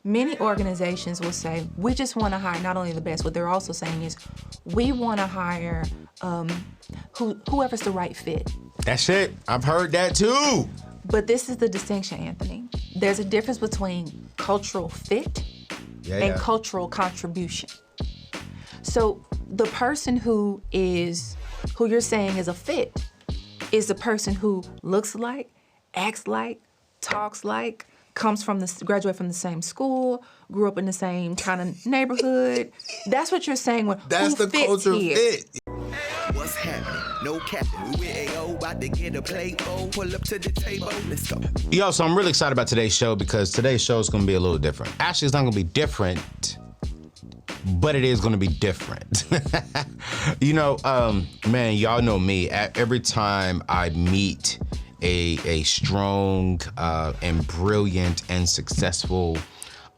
Many organizations will say, we just want to hire not only the best, what they're also saying is, we want to hire whoever's the right fit. That's it. I've heard that too. But this is the distinction, Anthony. There's a difference between cultural fit and cultural contribution. So the person who you're saying is a fit is the person who looks like, acts like, talks like, graduate from the same school, grew up in the same kind of neighborhood. That's what you're saying when that's who the fits culture here. fit. What's happening? No captain. We with AO, about to get a plate. Pull up to the table. Let's go. Yo, so I'm really excited about today's show because today's show is going to be a little different. Actually, it's not going to be different, but it is going to be different. Man, y'all know me. Every time I meet a strong and brilliant and successful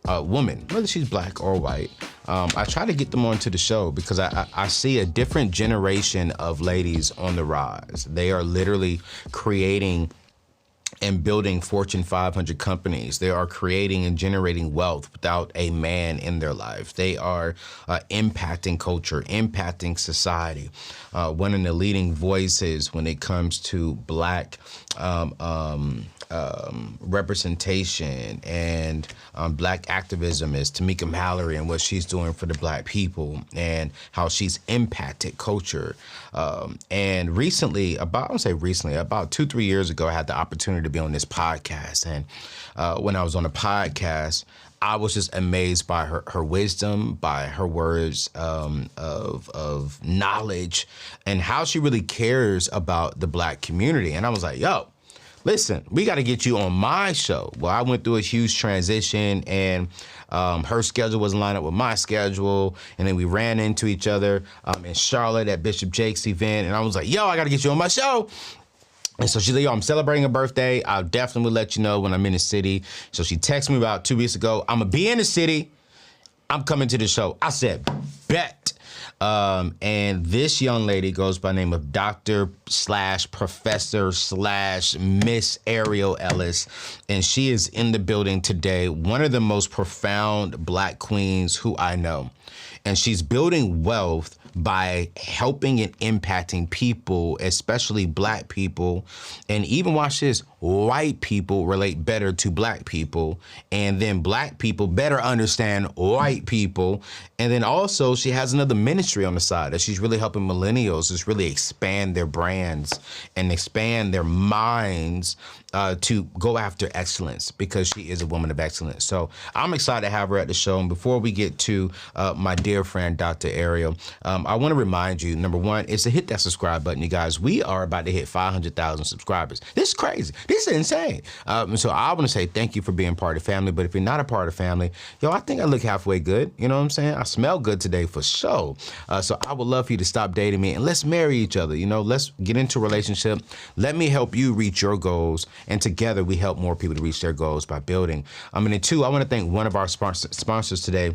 woman, whether she's black or white, I try to get them onto the show because I see a different generation of ladies on the rise. They are literally creating and building Fortune 500 companies. They are creating and generating wealth without a man in their life. They are impacting culture, impacting society. One of the leading voices when it comes to black representation and black activism is Tamika Mallory and what she's doing for the black people and how she's impacted culture. And recently, about 2-3 years ago, I had the opportunity to be on this podcast. And when I was on the podcast, I was just amazed by her wisdom, by her words of knowledge, and how she really cares about the black community. And I was like, yo, listen, we got to get you on my show. Well, I went through a huge transition, and her schedule wasn't lined up with my schedule, and then we ran into each other in Charlotte at Bishop Jake's event, and I was like, yo, I got to get you on my show. And so she's like, yo, I'm celebrating a birthday. I'll definitely let you know when I'm in the city. So she texted me about 2 weeks ago. I'm going to be in the city. I'm coming to the show. I said, bet. And this young lady goes by the name of Dr./Professor/Miss Ariel Ellis. And she is in the building today. One of the most profound black queens who I know. And she's building wealth by helping and impacting people, especially black people, and even watch this, white people relate better to black people, and then black people better understand white people. And then also she has another ministry on the side that she's really helping millennials just really expand their brands and expand their minds to go after excellence, because she is a woman of excellence. So I'm excited to have her at the show. And before we get to my dear friend, Dr. Ariel, I want to remind you, number one, is to hit that subscribe button, you guys. We are about to hit 500,000 subscribers. This is crazy. This is insane. So I want to say thank you for being part of the family. But if you're not a part of the family, yo, I think I look halfway good. You know what I'm saying? I smell good today for sure. So I would love for you to stop dating me and let's marry each other. You know, let's get into a relationship. Let me help you reach your goals. And together we help more people to reach their goals by building. And then two, I want to thank one of our sponsors today.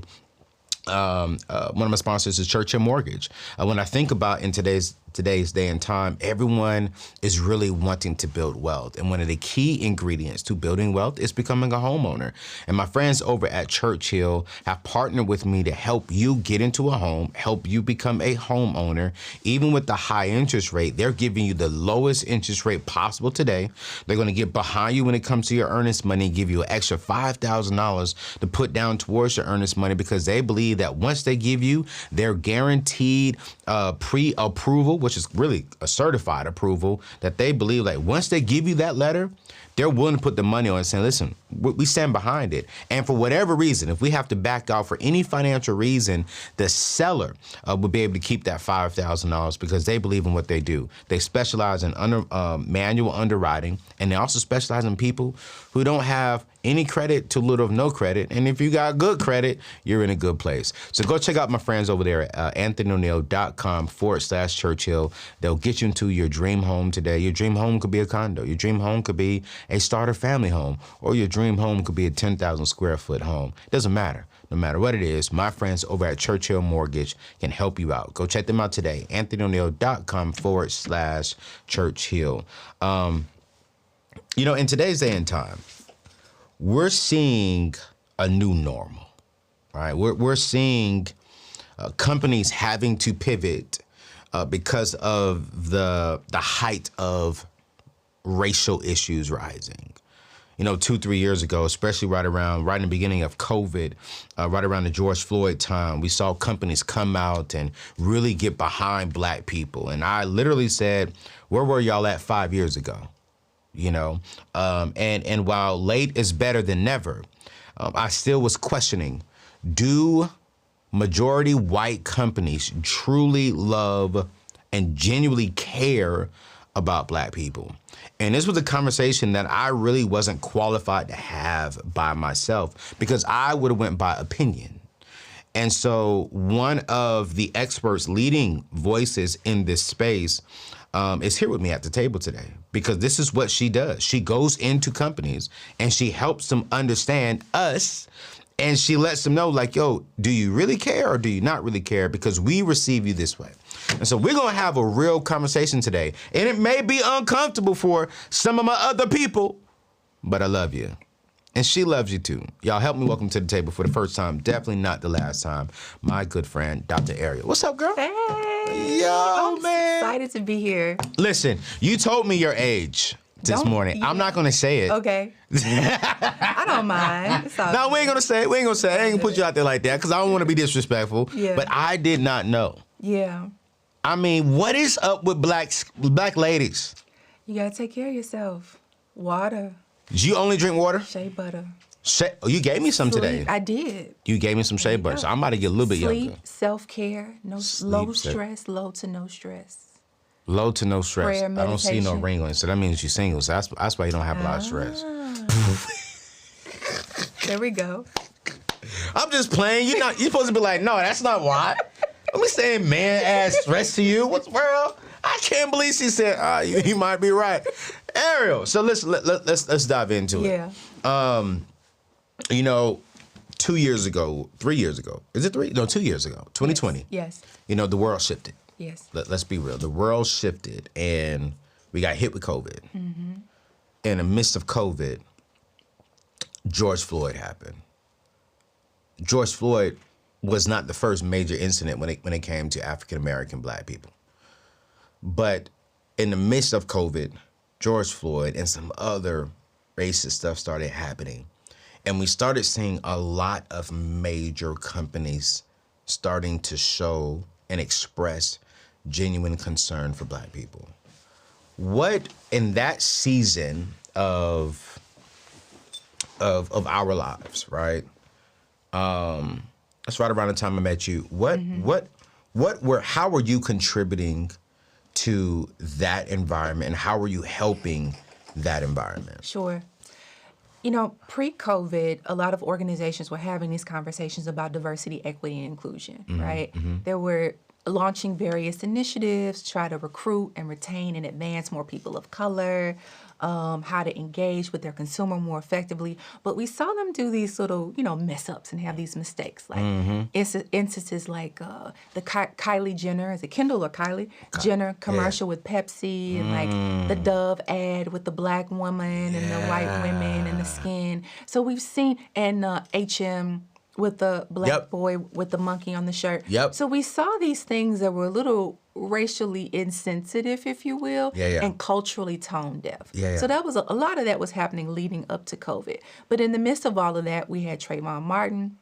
One of my sponsors is Churchill Mortgage. When I think about in today's day and time, everyone is really wanting to build wealth. And one of the key ingredients to building wealth is becoming a homeowner. And my friends over at Churchill have partnered with me to help you get into a home, help you become a homeowner. Even with the high interest rate, they're giving you the lowest interest rate possible today. They're going to get behind you when it comes to your earnest money, give you an extra $5,000 to put down towards your earnest money, because they believe that once they give you their guaranteed pre-approval, which is really a certified approval, that they believe like once they give you that letter, they're willing to put the money on it, saying, listen, we stand behind it. And for whatever reason, if we have to back out for any financial reason, the seller will be able to keep that $5,000 because they believe in what they do. They specialize in manual underwriting, and they also specialize in people who don't have any credit to little of no credit. And if you got good credit, you're in a good place. So go check out my friends over there at anthonyoneal.com/Churchill. They'll get you into your dream home today. Your dream home could be a condo. Your dream home could be a starter family home, or your dream home could be a 10,000 square foot home. Doesn't matter. No matter what it is, my friends over at Churchill Mortgage can help you out. Go check them out today. anthonyoneal.com/Churchill. In today's day and time, we're seeing a new normal, right? We're seeing companies having to pivot because of the height of racial issues rising. 2-3 years ago, especially right in the beginning of COVID, right around the George Floyd time, we saw companies come out and really get behind Black people. And I literally said, where were y'all at 5 years ago? And while late is better than never, I still was questioning, do majority white companies truly love and genuinely care about Black people? And this was a conversation that I really wasn't qualified to have by myself, because I would have went by opinion. And so one of the experts leading voices in this space is here with me at the table today, because this is what she does. She goes into companies and she helps them understand us. And she lets them know, like, yo, do you really care or do you not really care? Because we receive you this way. And so we're going to have a real conversation today. And it may be uncomfortable for some of my other people, but I love you. And she loves you too. Y'all help me welcome to the table for the first time, definitely not the last time, my good friend, Dr. Ariel. What's up, girl? Hey. Yo, man. Excited to be here. Listen, you told me your age this morning. I'm not going to say it. Okay. I don't mind. No, we ain't going to say it. I ain't going to put you out there like that because I don't want to be disrespectful. Yeah. But I did not know. Yeah. I mean, what is up with black ladies? You got to take care of yourself. Water. Do you only drink water? Shea butter. Oh, you gave me some today. I did. You gave me some shea butter, so I'm about to get a little bit Sleep, younger. self-care, low stress, low to no stress. Low to no stress. Prayer, I don't see no meditation. ring on it, so that means you're single. So that's why you don't have a lot of stress. There we go. I'm just playing. You're supposed to be like, no, that's not why. Let me saying man ass stress to you. What's the world? I can't believe she said, you might be right. Ariel, so let's dive into it. Yeah. 2 years ago, 3 years ago. Is it 3? No, 2 years ago. 2020. Yes. The world shifted. Yes. Let's be real. The world shifted and we got hit with COVID. Mm-hmm. In the midst of COVID, George Floyd happened. George Floyd was not the first major incident when it came to African American Black people. But in the midst of COVID, George Floyd and some other racist stuff started happening. And we started seeing a lot of major companies starting to show and express genuine concern for Black people. What, in that season of our lives, right? That's right around the time I met you. How were you contributing to that environment, and how were you helping that environment? Sure. Pre-COVID, a lot of organizations were having these conversations about diversity, equity, and inclusion, right? Mm-hmm. They were launching various initiatives to try to recruit and retain and advance more people of color, how to engage with their consumer more effectively. But we saw them do these little, mess ups and have these mistakes, like instances like the Kylie Jenner, is it Kendall or Kylie Jenner commercial with Pepsi, and like the Dove ad with the Black woman and the white women and the skin. So we've seen, and H&M with the Black boy with the monkey on the shirt. Yep. So we saw these things that were a little racially insensitive, if you will, and culturally tone deaf. So that was a lot of that was happening leading up to COVID. But in the midst of all of that, we had Trayvon Martin,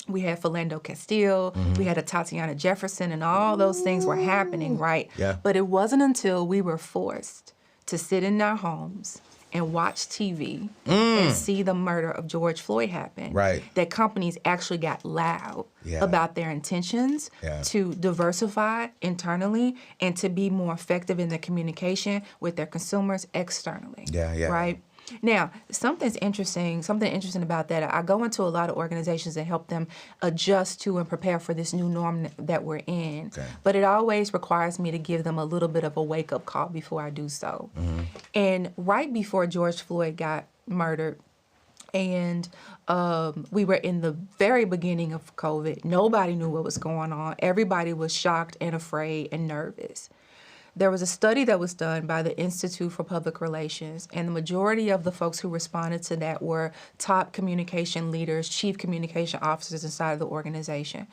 we had Philando Castile, we had a Tatiana Jefferson, and all those things were happening, right? Yeah. But it wasn't until we were forced to sit in our homes and watch TV and see the murder of George Floyd happen, that companies actually got loud about their intentions to diversify internally and to be more effective in their communication with their consumers externally. Right? Now, something interesting about that, I go into a lot of organizations and help them adjust to and prepare for this new norm that we're in. But it always requires me to give them a little bit of a wake-up call before I do so. And right before George Floyd got murdered, and we were in the very beginning of COVID, nobody knew what was going on. Everybody was shocked and afraid and nervous. There was a study that was done by the Institute for Public Relations, and the majority of the folks who responded to that were top communication leaders, chief communication officers inside of the organization.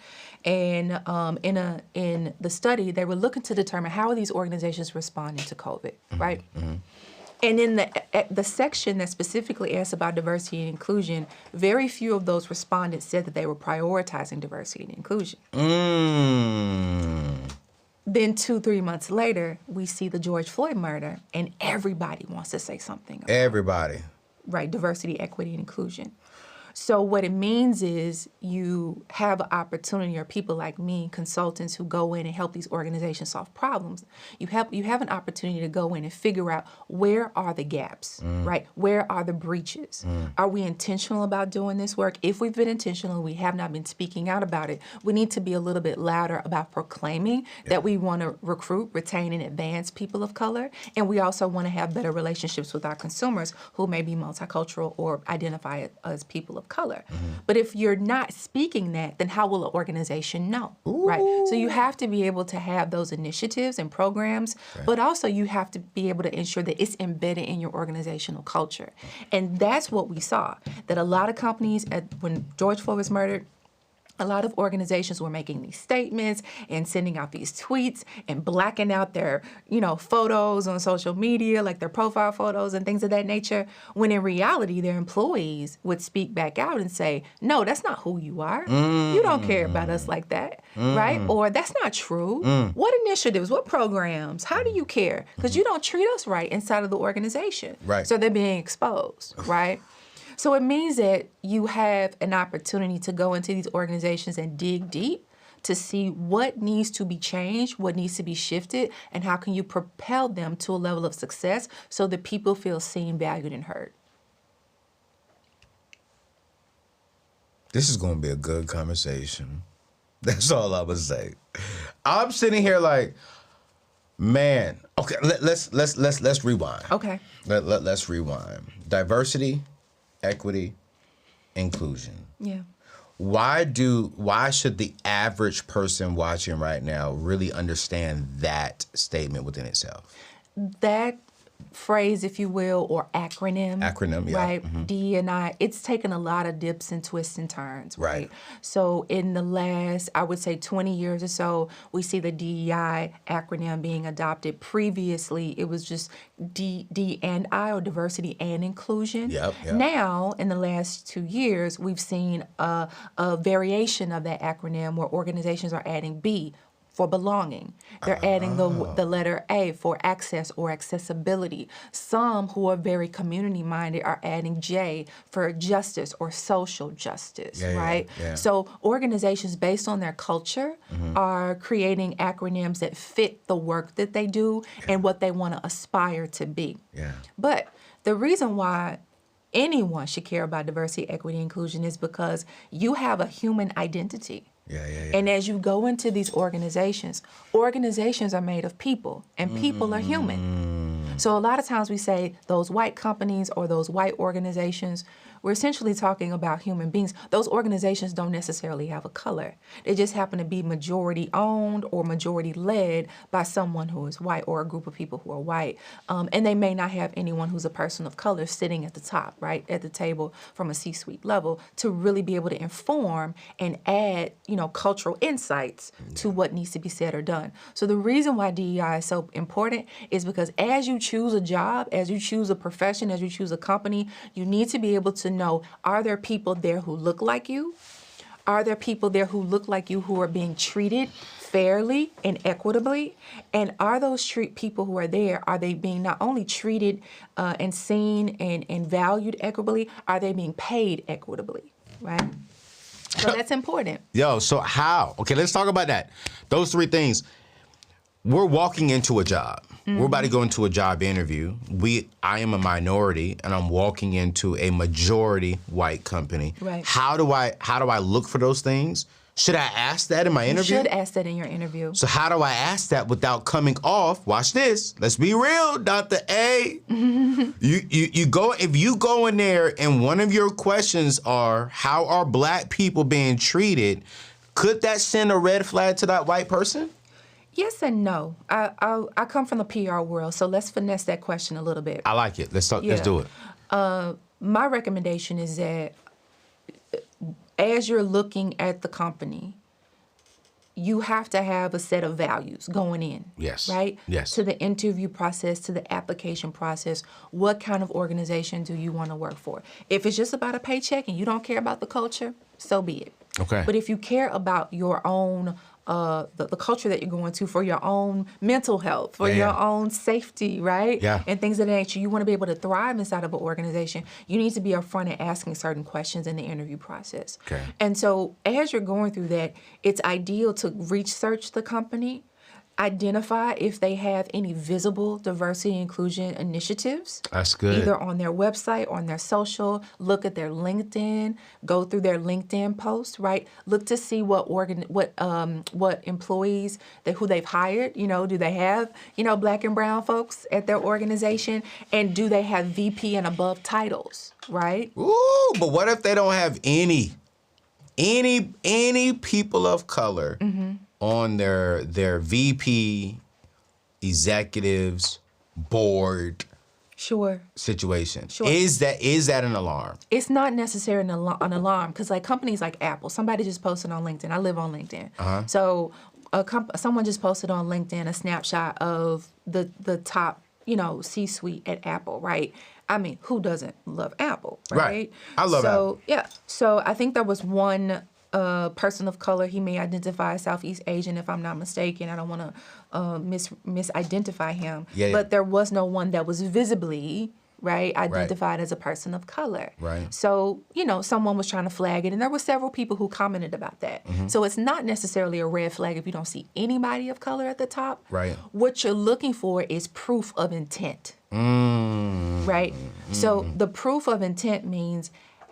And in the study, they were looking to determine how are these organizations responding to COVID, right? And in the section that specifically asked about diversity and inclusion, very few of those respondents said that they were prioritizing diversity and inclusion. Then 2-3 months later, we see the George Floyd murder, and everybody wants to say something about Everybody. right, diversity, equity, and inclusion. So what it means is you have an opportunity, or people like me, consultants who go in and help these organizations solve problems, you have an opportunity to go in and figure out where are the gaps, right? Where are the breaches? Are we intentional about doing this work? If we've been intentional, we have not been speaking out about it, we need to be a little bit louder about proclaiming that we want to recruit, retain, and advance people of color. And we also want to have better relationships with our consumers who may be multicultural or identify as people of color. But if you're not speaking that, then how will an organization know, right? So you have to be able to have those initiatives and programs, but also you have to be able to ensure that it's embedded in your organizational culture. And that's what we saw, that a lot of companies, when George Floyd was murdered, a lot of organizations were making these statements and sending out these tweets and blacking out their, photos on social media, like their profile photos and things of that nature, when in reality, their employees would speak back out and say, no, that's not who you are. You don't care about us like that, right? Or that's not true. What initiatives, what programs, how do you care? Because you don't treat us right inside of the organization. Right. So they're being exposed, right? So it means that you have an opportunity to go into these organizations and dig deep to see what needs to be changed, what needs to be shifted, and how can you propel them to a level of success so that people feel seen, valued, and heard. This is going to be a good conversation. That's all I would say. I'm sitting here like, man. Okay, let's rewind. Okay. Let's rewind. Diversity, equity, inclusion. Yeah. Why should the average person watching right now really understand that statement within itself? That phrase, if you will, or acronym. Acronym, yeah. Right? DE&I, it's taken a lot of dips and twists and turns, right? Right. So in the last, I would say 20 years or so, we see the DEI acronym being adopted. Previously, it was just D&I, or diversity and inclusion. Yep. Now, in the last 2 years, we've seen a variation of that acronym where organizations are adding B for belonging. They're adding the letter A for access or accessibility. Some who are very community-minded are adding J for justice or social justice, right? Yeah. So organizations, based on their culture, are creating acronyms that fit the work that they do and what they want to aspire to be. Yeah. But the reason why anyone should care about diversity, equity, and inclusion is because you have a human identity. Yeah. And as you go into these organizations are made of people, and people are human. So a lot of times we say those white companies or those white organizations, we're essentially talking about human beings. Those organizations don't necessarily have a color. They just happen to be majority owned or majority led by someone who is white, or a group of people who are white. And they may not have anyone who's a person of color sitting at the top, right, at the table from a C-suite level to really be able to inform and add, cultural insights to what needs to be said or done. So the reason why DEI is so important is because as you choose a job, as you choose a profession, as you choose a company, you need to be able to know, are there people there who look like you? Are there people there who look like you who are being treated fairly and equitably? And are those people who are there, are they being not only treated and seen and valued equitably, are they being paid equitably, right? So that's important. Yo, so how? Okay, let's talk about that. Those three things. We're walking into a job. We're about to go into a job interview. I am a minority, and I'm walking into a majority white company. Right. How do I look for those things? Should I ask that in my interview? You should ask that in your interview. So how do I ask that without coming off? Watch this. Let's be real, Dr. A. If you go in there and one of your questions are, how are black people being treated? Could that send a red flag to that white person? Yes and no. I come from the PR world, so let's finesse that question a little bit. I like it. Let's talk. Yeah. Let's do it. My recommendation is that as you're looking at the company, you have to have a set of values going in. Yes. Right? Yes. To the interview process, to the application process. What kind of organization do you want to work for? If it's just about a paycheck and you don't care about the culture, so be it. Okay. But if you care about your own, the culture that you're going to for your own mental health, for your own safety, right? Yeah. And things of that nature, you want to be able to thrive inside of an organization, you need to be upfront and asking certain questions in the interview process. Okay. And so as you're going through that, it's ideal to research the company, identify if they have any visible diversity and inclusion initiatives. That's good. Either on their website, on their social, look at their LinkedIn, go through their LinkedIn posts, right? Look to see what employees who they've hired, do they have, Black and brown folks at their organization, and do they have VP and above titles, right? Ooh, but what if they don't have any people of color on their VP, executives, board situation? Sure. Is that an alarm? It's not necessarily an alarm because like companies like Apple, somebody just posted on LinkedIn. I live on LinkedIn. So someone just posted on LinkedIn a snapshot of the top, C-suite at Apple, right? I mean, who doesn't love Apple, right? I love Apple. Yeah. So I think there was one person of color. He may identify as Southeast Asian, if I'm not mistaken. I don't want to misidentify him. Yeah. But there was no one that was visibly, right, identified as a person of color. Right. So, someone was trying to flag it, and there were several people who commented about that. So it's not necessarily a red flag if you don't see anybody of color at the top. Right. What you're looking for is proof of intent. Right? So the proof of intent means,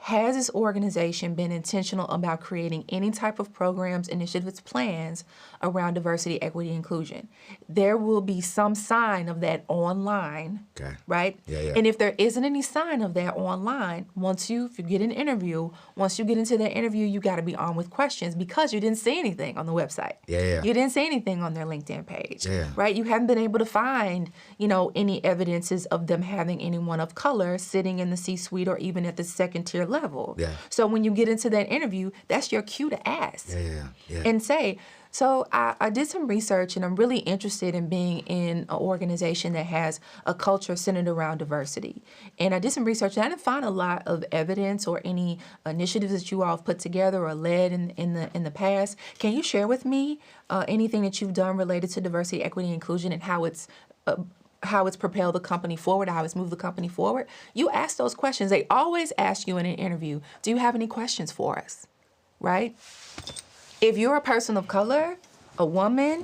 has this organization been intentional about creating any type of programs, initiatives, plans around diversity, equity, inclusion? There will be some sign of that online, right? Yeah. And if there isn't any sign of that online, if you get an interview, once you get into that interview, you got to be armed with questions because you didn't see anything on the website. Yeah. You didn't see anything on their LinkedIn page, Yeah. right? You haven't been able to find, any evidences of them having anyone of color sitting in the C-suite or even at the second tier level. Yeah. So when you get into that interview, that's your cue to ask. Yeah. And say, so I did some research and I'm really interested in being in an organization that has a culture centered around diversity. And I did some research and I didn't find a lot of evidence or any initiatives that you all have put together or led in the past. Can you share with me anything that you've done related to diversity, equity, and inclusion and how it's propelled the company forward, how it's moved the company forward? You ask those questions. They always ask you in an interview, do you have any questions for us, right? If you're a person of color, a woman,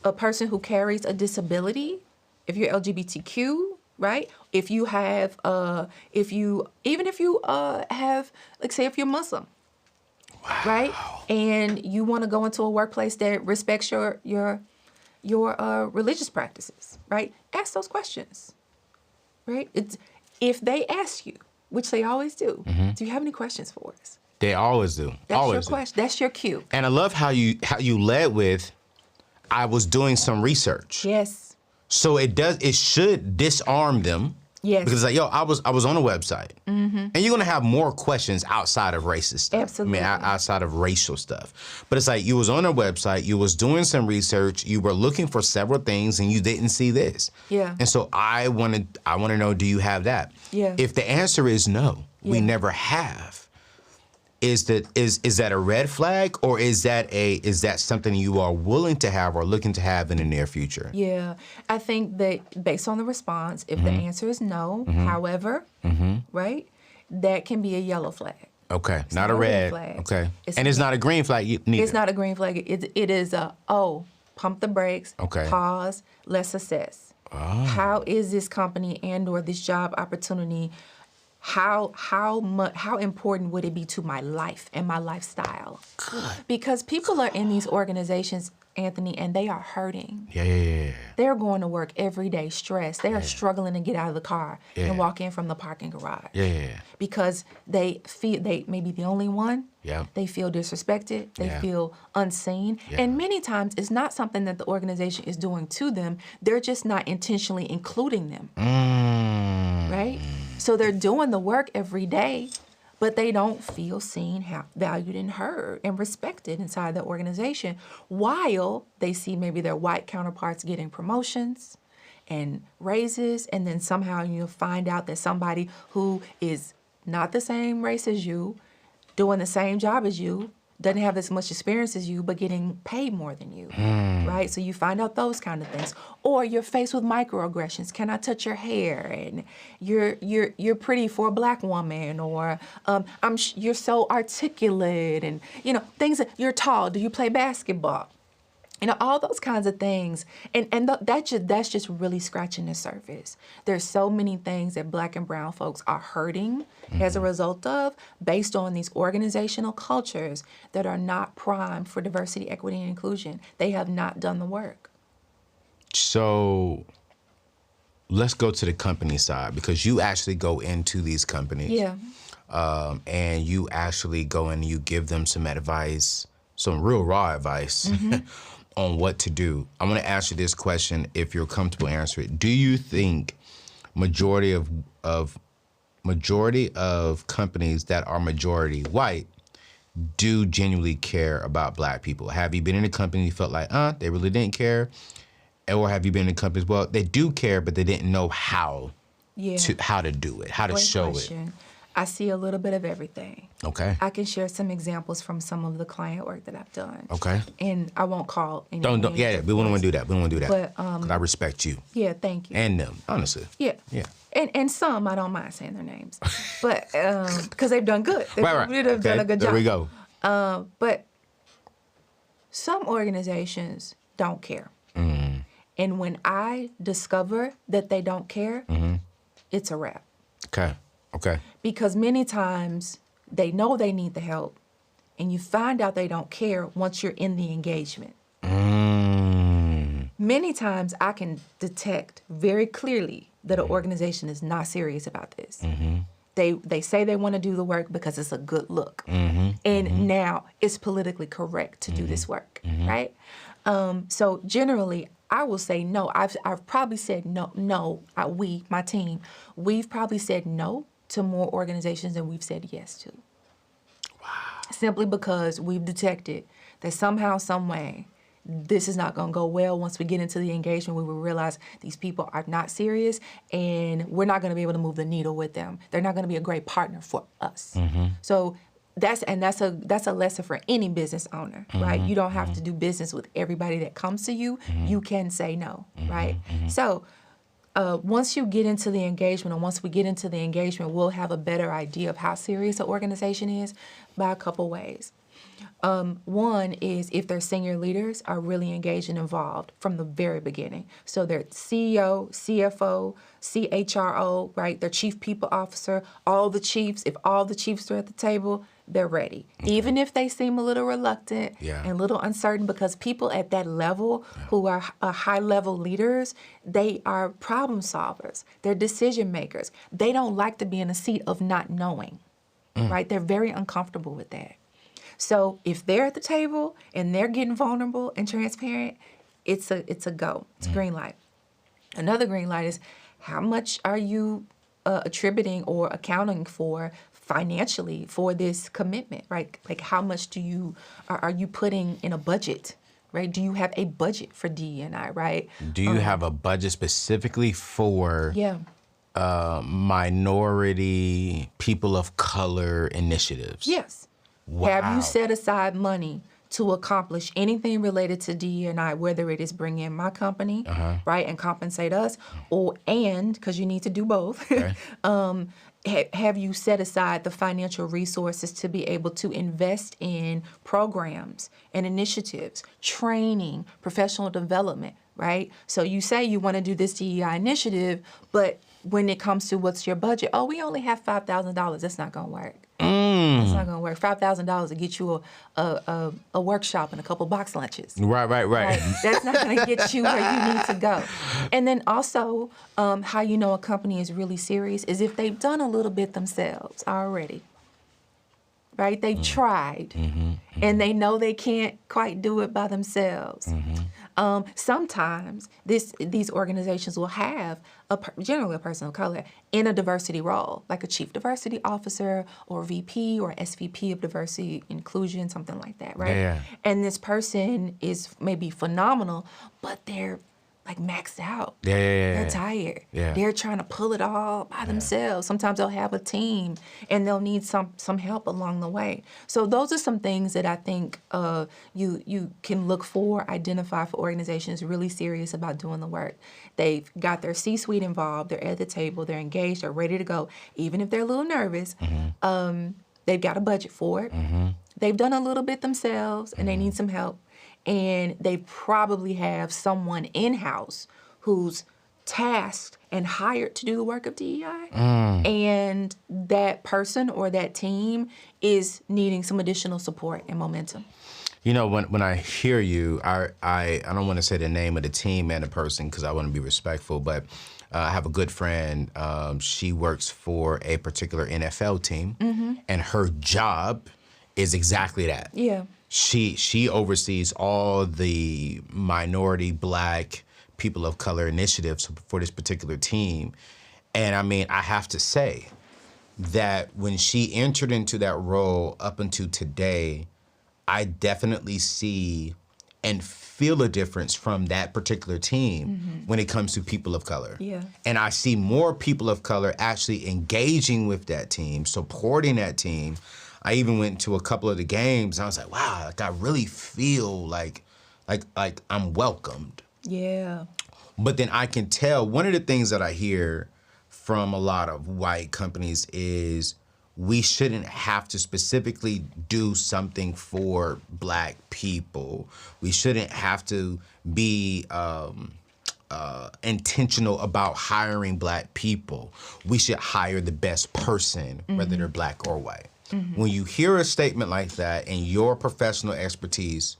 a person who carries a disability, if you're LGBTQ, right? If you have, even if you have, like say if you're Muslim, right? And you want to go into a workplace that respects your religious practices, right? Ask those questions, right? If they ask you, which they always do, do you have any questions for us? They always do. That's always your question. That's your cue. And I love how you led with, I was doing some research. Yes. So it should disarm them. Yes. Because like, I was on a website. And you're gonna have more questions outside of racist stuff. Absolutely. I mean, outside of racial stuff. But it's like you was on a website, you was doing some research, you were looking for several things and you didn't see this. Yeah. And so I want to know, do you have that? Yeah. If the answer is no, we never have. Is that a red flag, or is that something you are willing to have or looking to have in the near future? Yeah, I think that based on the response, if the answer is no, however, right, that can be a yellow flag. Okay, It's not a red. flag. Okay, and it's not a green flag neither. It's not a green flag. It is a pump the brakes. Okay. Pause. Let's assess. How is this company and/or this job opportunity how important would it be to my life and my lifestyle? Good. Because people are in these organizations, Anthony, and they are hurting. Yeah. They're going to work every day stressed. They are struggling to get out of the car and walk in from the parking garage. Yeah. Because they feel they may be the only one. Yeah. They feel disrespected. They feel unseen. Yeah. And many times it's not something that the organization is doing to them. They're just not intentionally including them. Right? So they're doing the work every day, but they don't feel seen, valued, and heard and respected inside the organization, while they see maybe their white counterparts getting promotions and raises, and then somehow you'll find out that somebody who is not the same race as you, doing the same job as you, doesn't have as much experience as you, but getting paid more than you, right? So you find out those kind of things. Or you're faced with microaggressions. Can I touch your hair? And you're pretty for a black woman. Or you're so articulate, and things that you're tall. Do you play basketball? All those kinds of things. And that's just really scratching the surface. There's so many things that Black and brown folks are hurting as a result of, based on these organizational cultures that are not primed for diversity, equity, and inclusion. They have not done the work. So let's go to the company side, because you actually go into these companies. Yeah. And you actually go in and you give them some advice, some real raw advice. On what to do. I'm going to ask you this question, if you're comfortable answering it. Do you think majority of companies that are majority white do genuinely care about Black people? Have you been in a company you felt like, they really didn't care? Or have you been in companies, well, they do care, but they didn't know how to do it, how to show it? I see a little bit of everything. Okay. I can share some examples from some of the client work that I've done. Okay. And I won't call any Don't. Yeah, we don't want to do that. We don't want to do that. But 'cause I respect you. Yeah, thank you. And them, honestly. Yeah. Yeah. And some, I don't mind saying their names, but because they've done good. Right. They've done a good job. There we go. But some organizations don't care. And when I discover that they don't care, it's a wrap. Okay. Because many times they know they need the help, and you find out they don't care once you're in the engagement. Many times I can detect very clearly that an organization is not serious about this. They say they want to do the work because it's a good look. And now it's politically correct to do this work, right? So generally, I will say no. I've probably said no. We, my team, we've probably said no to more organizations than we've said yes to. Wow. Simply because we've detected that somehow, some way, this is not going to go well. Once we get into the engagement, we will realize these people are not serious, and we're not going to be able to move the needle with them. They're not going to be a great partner for us. So that's a lesson for any business owner, right? You don't have to do business with everybody that comes to you. You can say no, right? So once you get into the engagement, and once we get into the engagement, we'll have a better idea of how serious an organization is by a couple ways. One is if their senior leaders are really engaged and involved from the very beginning. So their CEO, CFO, CHRO, right? Their chief people officer, all the chiefs. If all the chiefs are at the table, they're ready. Even if they seem a little reluctant and a little uncertain, because people at that level who are high-level leaders, they are problem solvers. They're decision makers. They don't like to be in a seat of not knowing, right? They're very uncomfortable with that. So if they're at the table and they're getting vulnerable and transparent, it's a go. It's a green light. Another green light is, how much are you attributing or accounting for financially for this commitment, right? Like, how much are you putting in a budget, right? Do you have a budget for DE&I, right? Do you have a budget specifically for minority, people of color initiatives? Yes. Wow. Have you set aside money to accomplish anything related to DE&I, whether it is bring in my company, right, and compensate us, and because you need to do both, have you set aside the financial resources to be able to invest in programs and initiatives, training, professional development, right? So you say you want to do this DEI initiative, but when it comes to what's your budget, oh, we only have $5,000. That's not going to work. That's not going to work. $5,000 to get you a workshop and a couple box lunches. Right. That's not going to get you where you need to go. And then also, how you know a company is really serious is if they've done a little bit themselves already. Right? They've tried, and they know they can't quite do it by themselves. Sometimes these organizations will have generally a person of color in a diversity role, like a chief diversity officer or VP or SVP of diversity inclusion, something like that, right? Yeah. And this person is maybe phenomenal, but they're like maxed out. Yeah. They're tired. Yeah. They're trying to pull it all by themselves. Sometimes they'll have a team and they'll need some help along the way. So those are some things that I think you can look for, identify for organizations really serious about doing the work. They've got their C-suite involved, they're at the table, they're engaged, they're ready to go. Even if they're a little nervous, they've got a budget for it. They've done a little bit themselves and they need some help. And they probably have someone in-house who's tasked and hired to do the work of DEI. And that person or that team is needing some additional support and momentum. You know, when I hear you, I don't want to say the name of the team and the person because I want to be respectful, but I have a good friend. She works for a particular NFL team, and her job is exactly that. Yeah. She oversees all the minority, Black, people of color initiatives for this particular team. And I mean, I have to say that when she entered into that role up until today, I definitely see and feel a difference from that particular team when it comes to people of color. Yeah. And I see more people of color actually engaging with that team, supporting that team. I even went to a couple of the games and I was like, wow, like I really feel like I'm welcomed. Yeah. But then I can tell one of the things that I hear from a lot of white companies is we shouldn't have to specifically do something for Black people. We shouldn't have to be intentional about hiring Black people. We should hire the best person, whether they're Black or white. When you hear a statement like that and your professional expertise,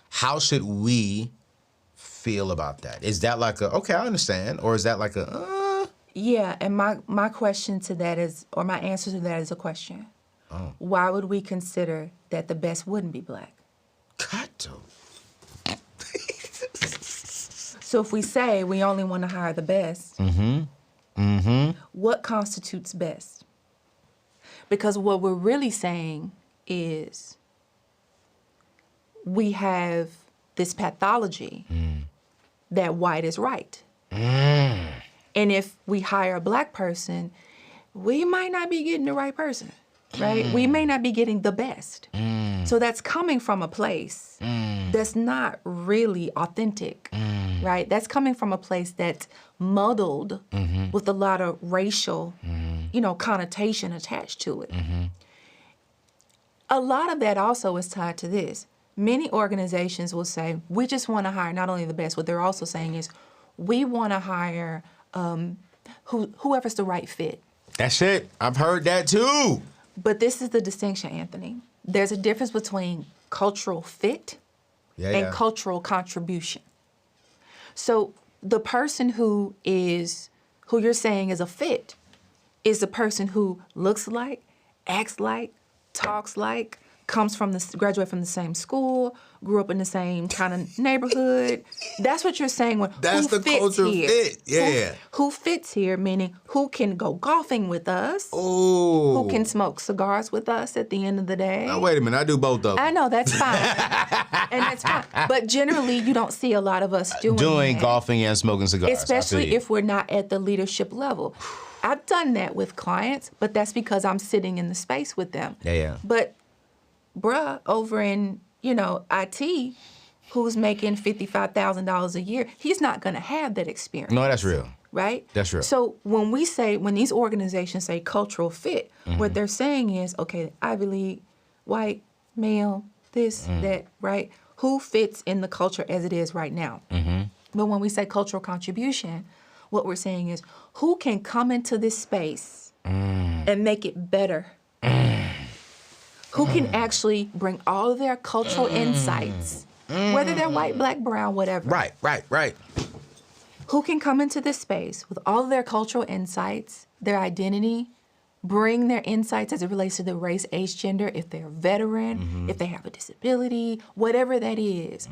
how should we feel about that? Is that like a, okay, I understand, or is that like a, Yeah, and my question to that is, or my answer to that is a question. Why would we consider that the best wouldn't be Black? Kato. So if we say we only want to hire the best, what constitutes best? Because what we're really saying is we have this pathology that white is right. And if we hire a Black person, we might not be getting the right person, right? We may not be getting the best. So that's coming from a place that's not really authentic, right? That's coming from a place that's muddled with a lot of racial, connotation attached to it. A lot of that also is tied to this. Many organizations will say, we just want to hire not only the best, what they're also saying is, we want to hire whoever's the right fit. That's it. I've heard that too. But this is the distinction, Anthony. There's a difference between cultural fit and cultural contribution. So the person who you're saying is a fit is the person who looks like, acts like, talks like, graduate from the same school, grew up in the same kind of neighborhood. That's what you're saying when that's who the fits culture here. fit. Yeah. Who fits here, meaning who can go golfing with us, Oh. who can smoke cigars with us at the end of the day. Now wait a minute, I do both of them. I know, that's fine. And that's fine. But generally you don't see a lot of us doing that. Golfing and smoking cigars. Especially if we're not at the leadership level. I've done that with clients, but that's because I'm sitting in the space with them. Yeah. But bruh over in, IT, who's making $55,000 a year, he's not going to have that experience. No, that's real. Right? That's real. So when these organizations say cultural fit, what they're saying is, okay, Ivy League, white, male, this, that, right? Who fits in the culture as it is right now? But when we say cultural contribution, what we're saying is, who can come into this space and make it better? Who can actually bring all of their cultural insights, whether they're white, black, brown, whatever. Right. Who can come into this space with all of their cultural insights, their identity, bring their insights as it relates to the race, age, gender, if they're a veteran, if they have a disability, whatever that is.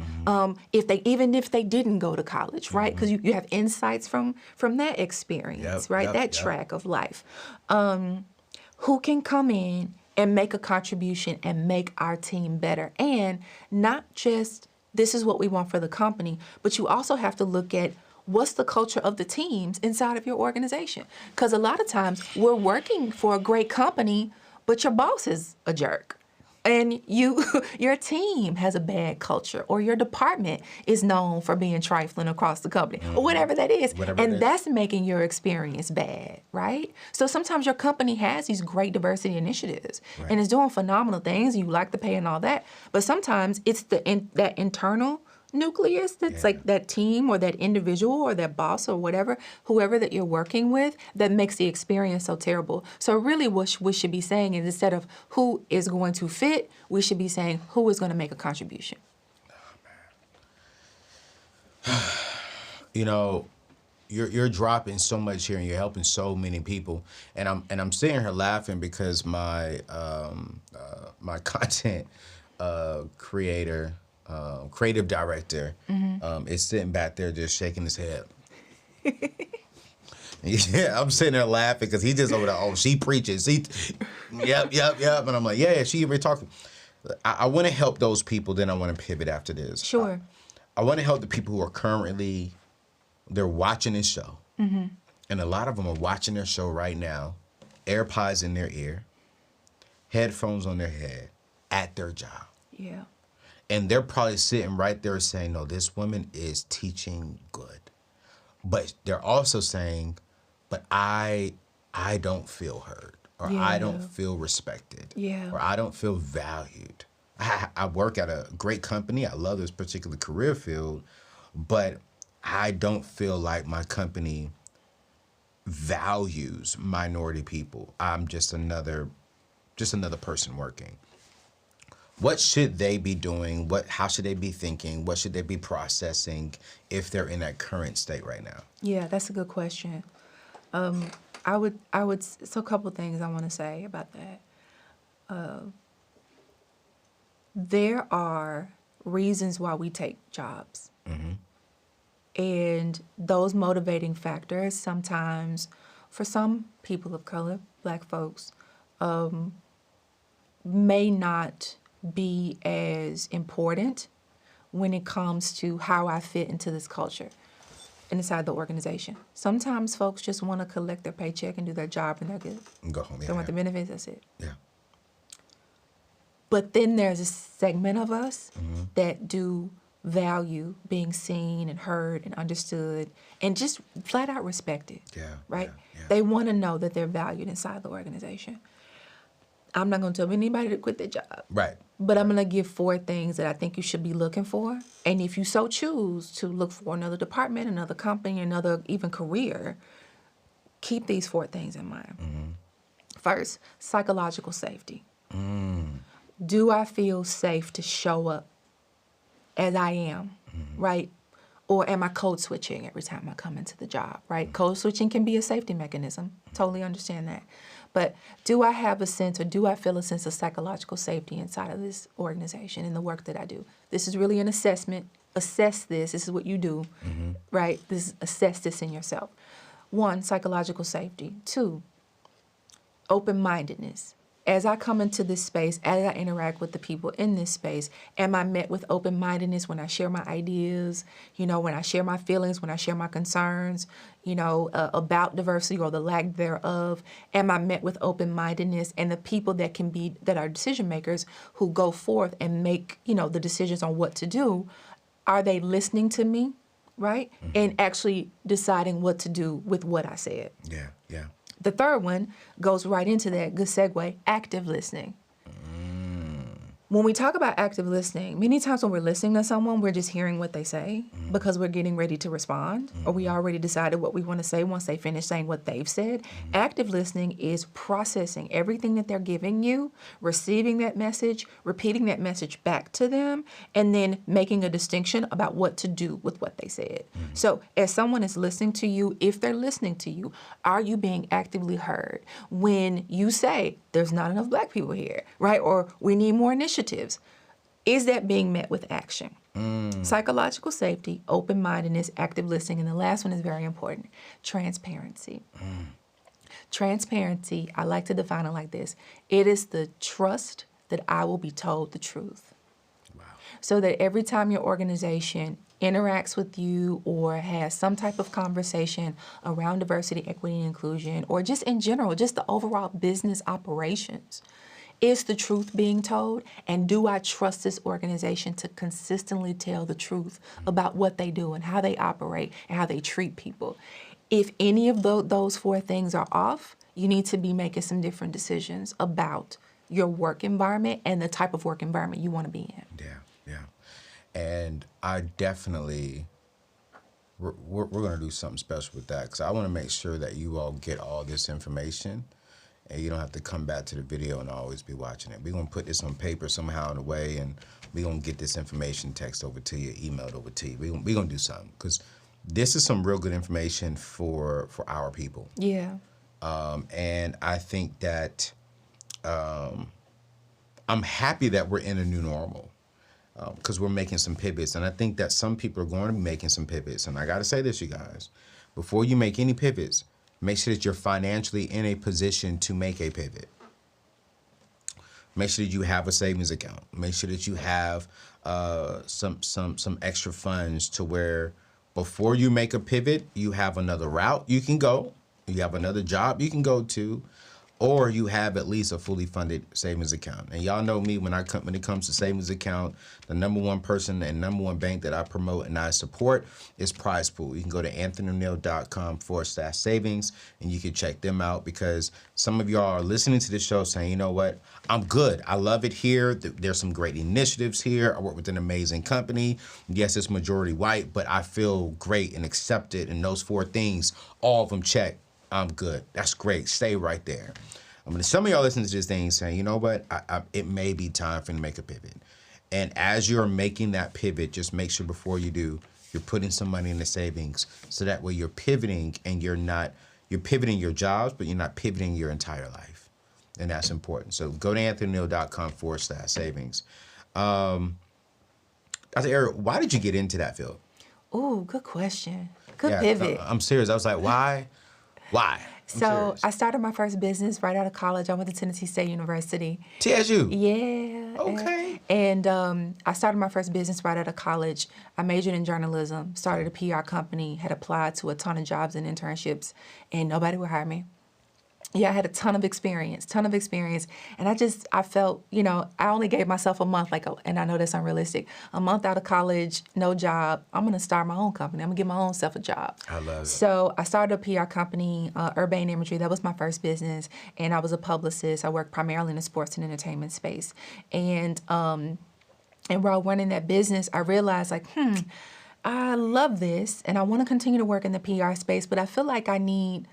Even if they didn't go to college, right? Because you have insights from that experience, right? That track of life. Who can come in and make a contribution and make our team better? And not just this is what we want for the company, but you also have to look at what's the culture of the teams inside of your organization. Because a lot of times we're working for a great company, but your boss is a jerk. And your team has a bad culture, or your department is known for being trifling across the company, or whatever that is. That's making your experience bad, right? So sometimes your company has these great diversity initiatives and is doing phenomenal things, and you like the pay and all that. But sometimes it's that internal nucleus that's like that team or that individual or that boss or whatever, whoever that you're working with, that makes the experience so terrible. So really what we should be saying is, instead of who is going to fit, we should be saying who is going to make a contribution. You know, you're dropping so much here, and you're helping so many people. And I'm sitting here laughing because my my content creator, creative director, is sitting back there just shaking his head. Yeah, I'm sitting there laughing because he just over there, oh, she preaches. Yep. And I'm like, yeah, she over talking. I want to help those people, then I want to pivot after this. Sure. I want to help the people who are currently, they're watching this show. And a lot of them are watching their show right now, AirPods in their ear, headphones on their head, at their job. Yeah. And they're probably sitting right there saying, no, this woman is teaching good. But they're also saying, but I don't feel heard, or I don't feel respected, or I don't feel valued. I work at a great company. I love this particular career field, but I don't feel like my company values minority people. I'm just another person working. What should they be doing? How should they be thinking? What should they be processing if they're in that current state right now? Yeah, that's a good question. So a couple things I want to say about that. There are reasons why we take jobs. And those motivating factors sometimes, for some people of color, Black folks, may not be as important when it comes to how I fit into this culture inside the organization. Sometimes folks just want to collect their paycheck and do their job, and they're good. And go home. They want the benefits, that's it. Yeah. But then there's a segment of us that do value being seen and heard and understood and just flat out respected. Yeah. Right? Yeah. They want to know that they're valued inside the organization. I'm not going to tell anybody to quit their job. Right. But I'm going to give 4 things that I think you should be looking for. And if you so choose to look for another department, another company, another even career, keep these 4 things in mind. First, psychological safety. Do I feel safe to show up as I am, right? Or am I code switching every time I come into the job, right? Code switching can be a safety mechanism. Totally understand that. But do I have a sense, or do I feel a sense of psychological safety inside of this organization and the work that I do? This is really an assessment. Assess this. This is what you do, right? Assess this in yourself. 1, psychological safety. 2, open-mindedness. As I come into this space, as I interact with the people in this space, am I met with open-mindedness when I share my ideas, when I share my feelings, when I share my concerns, about diversity or the lack thereof? Am I met with open-mindedness? And the people that are decision makers who go forth and make, the decisions on what to do, are they listening to me, right? And actually deciding what to do with what I said. Yeah. The third one goes right into that, good segue, active listening. When we talk about active listening, many times when we're listening to someone, we're just hearing what they say because we're getting ready to respond, or we already decided what we want to say once they finish saying what they've said. Active listening is processing everything that they're giving you, receiving that message, repeating that message back to them, and then making a distinction about what to do with what they said. So as someone is listening to you, if they're listening to you, are you being actively heard? When you say, there's not enough Black people here, right? Or we need more initiatives. Is that being met with action? Psychological safety, open-mindedness, active listening, and the last one is very important, transparency. Transparency, I like to define it like this. It is the trust that I will be told the truth. Wow. So that every time your organization interacts with you or has some type of conversation around diversity, equity, and inclusion, or just in general, just the overall business operations, is the truth being told? And do I trust this organization to consistently tell the truth about what they do and how they operate and how they treat people? If any of those four things are off, you need to be making some different decisions about your work environment and the type of work environment you want to be in. Yeah. And I definitely, we're going to do something special with that because I want to make sure that you all get all this information. And you don't have to come back to the video and always be watching it. We're going to put this on paper somehow in a way, and we're going to get this information text over to you, emailed over to you. We're going to do something, because this is some real good information for our people. Yeah. And I think that I'm happy that we're in a new normal, because we're making some pivots. And I think that some people are going to be making some pivots. And I got to say this, you guys, before you make any pivots, make sure that you're financially in a position to make a pivot. Make sure that you have a savings account. Make sure that you have some extra funds to where before you make a pivot, you have another route you can go, you have another job you can go to, or you have at least a fully funded savings account. And y'all know me, when it comes to savings account, the number one person and number one bank that I promote and I support is Prize Pool. You can go to anthonyoneal.com/savings and you can check them out, because some of y'all are listening to this show saying, you know what, I'm good. I love it here. There's some great initiatives here. I work with an amazing company. Yes, it's majority white, but I feel great and accepted. And those four things, all of them check. I'm good. That's great. Stay right there. Some of y'all listening to this thing saying, you know what, it may be time for me to make a pivot. And as you're making that pivot, just make sure before you do, you're putting some money in the savings, so that way you're pivoting and you're pivoting your jobs, but you're not pivoting your entire life. And that's important. So go to anthonyoneal.com/savings. I said, Eric, why did you get into that field? Oh, good question. Good pivot. I'm serious. I was like, why? So I started my first business right out of college. I went to Tennessee State University. TSU? Yeah. Okay. And I started my first business right out of college. I majored in journalism, started a PR company, had applied to a ton of jobs and internships, and nobody would hire me. Yeah, I had a ton of experience. And I felt, I only gave myself a month, and I know that's unrealistic, a month out of college, no job. I'm going to start my own company. I'm going to give my own self a job. I love it. So I started a PR company, Urbane Imagery. That was my first business. And I was a publicist. I worked primarily in the sports and entertainment space. And while running that business, I realized, I love this, and I want to continue to work in the PR space, but I feel like I need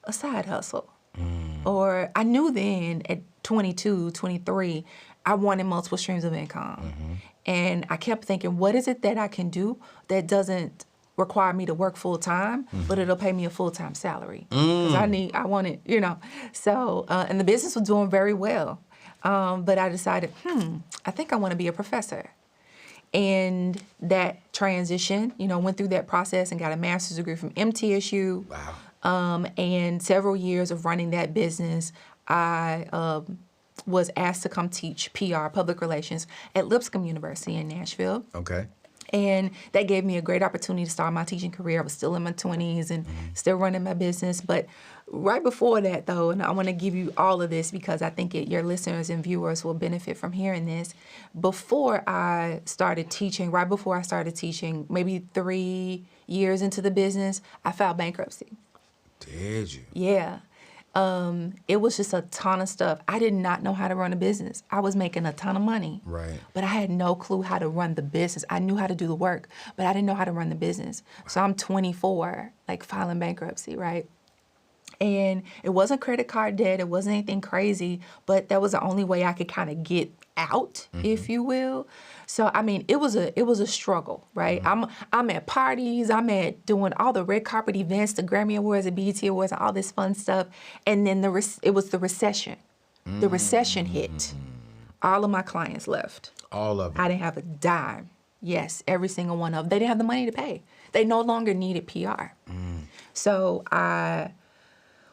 a side hustle. Or I knew then at 22, 23, I wanted multiple streams of income. And I kept thinking, what is it that I can do that doesn't require me to work full time, but it'll pay me a full-time salary? Because I want it, So, and the business was doing very well. But I decided, I think I want to be a professor. And that transition, went through that process and got a master's degree from MTSU. Wow. And several years of running that business, I was asked to come teach PR, public relations, at Lipscomb University in Nashville. Okay. And that gave me a great opportunity to start my teaching career. I was still in my 20s and still running my business. But right before that, though, and I want to give you all of this because I think your listeners and viewers will benefit from hearing this. Right before I started teaching, maybe 3 years into the business, I filed bankruptcy. Did you? Yeah. It was just a ton of stuff. I did not know how to run a business. I was making a ton of money. Right. But I had no clue how to run the business. I knew how to do the work, but I didn't know how to run the business. So I'm 24, like filing bankruptcy, right? And it wasn't credit card debt. It wasn't anything crazy, but that was the only way I could kind of get out, if you will. So I mean, it was a struggle, right? I'm at parties, I'm at doing all the red carpet events, the Grammy Awards, the BET Awards, all this fun stuff, and then it was the recession. The recession hit. All of my clients left. All of them. I didn't have a dime. Yes, every single one of them. They didn't have the money to pay. They no longer needed PR. So I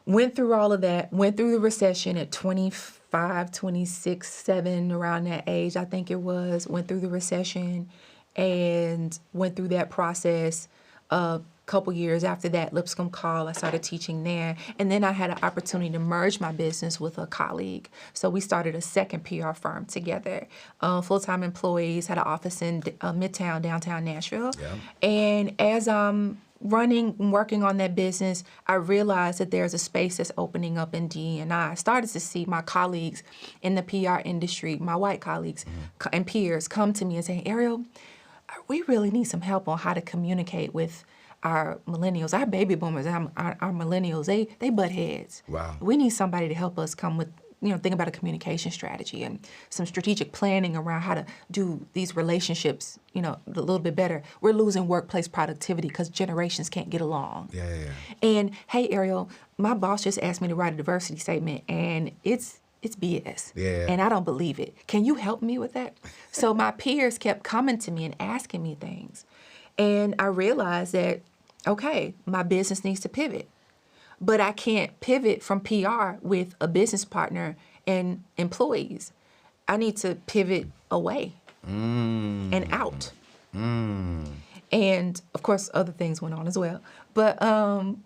went through all of that, went through the recession at 25, 26, 7, around that age, I think it was, went through the recession and went through that process. A couple years after that, Lipscomb Call, I started teaching there. And then I had an opportunity to merge my business with a colleague. So we started a second PR firm together. Full-time employees, had an office in Midtown, downtown Nashville. Yeah. And as I'm running and working on that business, I realized that there's a space that's opening up in D&I. I started to see my colleagues in the PR industry, my white colleagues and peers, come to me and say, Ariel, we really need some help on how to communicate with our millennials, our baby boomers, our millennials. They butt heads. Wow. We need somebody to help us come with, think about a communication strategy and some strategic planning around how to do these relationships, a little bit better. We're losing workplace productivity because generations can't get along. Yeah. And hey, Ariel, my boss just asked me to write a diversity statement, and it's BS. Yeah. And I don't believe it. Can you help me with that? So my peers kept coming to me and asking me things. And I realized that, okay, my business needs to pivot. But I can't pivot from PR with a business partner and employees. I need to pivot away and out. And of course, other things went on as well. But